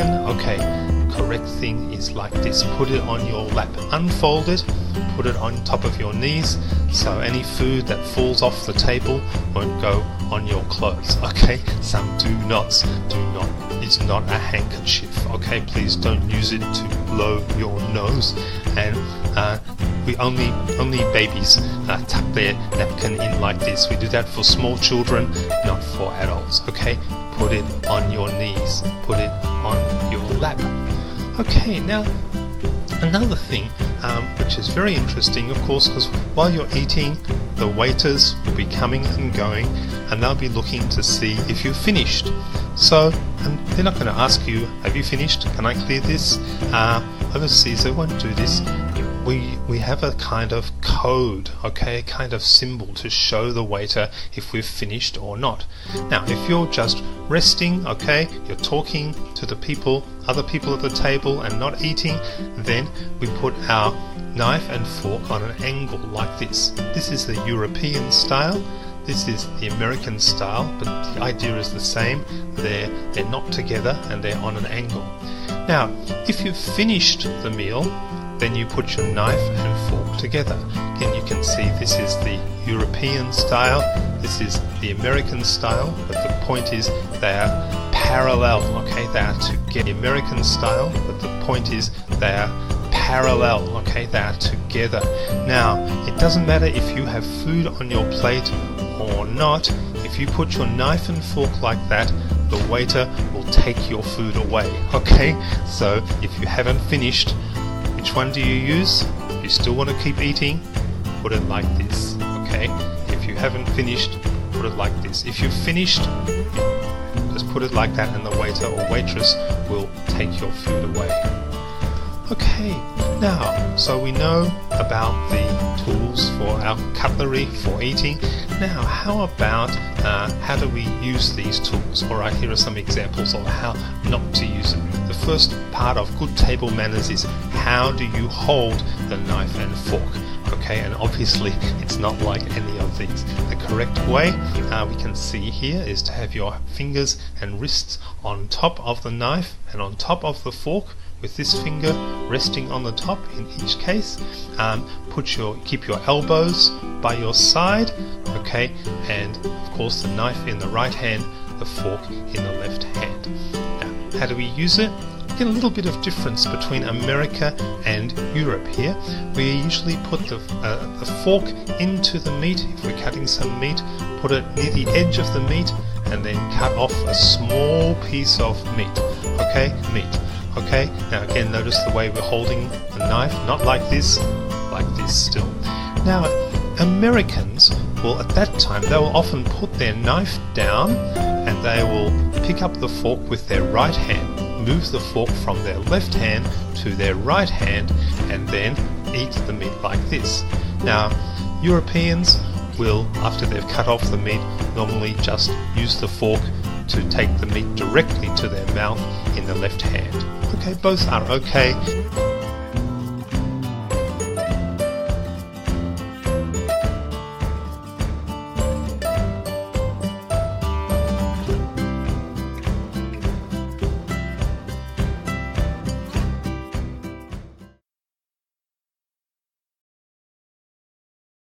done. Okay, correct thing is like this. Put it on your lap, unfold it, put it on top of your knees, so any food that falls off the table won't go on your clothes. Okay, some do nots. It's not a handkerchief. Okay, please don't use it to blow your nose. And we only babies tuck their napkin in like this. We do that for small children, not for adults. Okay, put it on your knees, put it on your lap. Okay, now another thing which is very interesting, of course, because while you're eating, the waiters will be coming and going, and they'll be looking to see if you've finished. So they're not going to ask you, have you finished? Can I clear this? Overseas they won't do this. We have a kind of code, okay, a kind of symbol to show the waiter if we've finished or not. Now, if you're just resting, okay, you're talking to the people, other people at the table and not eating, then we put our knife and fork on an angle like this. This is the European style. This is the American style, but the idea is the same. They're not together and they're on an angle. Now, if you've finished the meal, then you put your knife and fork together. Again, you can see this is the European style, this is the American style, but the point is they are parallel, okay? They are together. The American style, but the point is they are parallel, okay? They are together. Now, it doesn't matter if you have food on your plate or not. If you put your knife and fork like that, the waiter will take your food away, okay? So if you haven't finished, which one do you use? If you still want to keep eating, put it like this, okay? If you haven't finished, put it like this. If you've finished, just put it like that and the waiter or waitress will take your food away. Okay, now, so we know about the tools for our cutlery for eating. Now, how about how do we use these tools? Alright, here are some examples of how not to use them. The first part of good table manners is how do you hold the knife and fork? Okay, and obviously it's not like any of these. The correct way we can see here is to have your fingers and wrists on top of the knife and on top of the fork, with this finger resting on the top in each case. Keep your elbows by your side, okay, and of course the knife in the right hand, the fork in the left hand. Now, how do we use it? Get a little bit of difference between America and Europe here. We usually put the fork into the meat. If we're cutting some meat, put it near the edge of the meat and then cut off a small piece of meat. Okay, Okay, now again, notice the way we're holding the knife, not like this still. Now, Americans will, at that time, they will often put their knife down and they will pick up the fork with their right hand, move the fork from their left hand to their right hand, and then eat the meat like this. Now, Europeans will, after they've cut off the meat, normally just use the fork to take the meat directly to their mouth in the left hand. Okay, both are okay.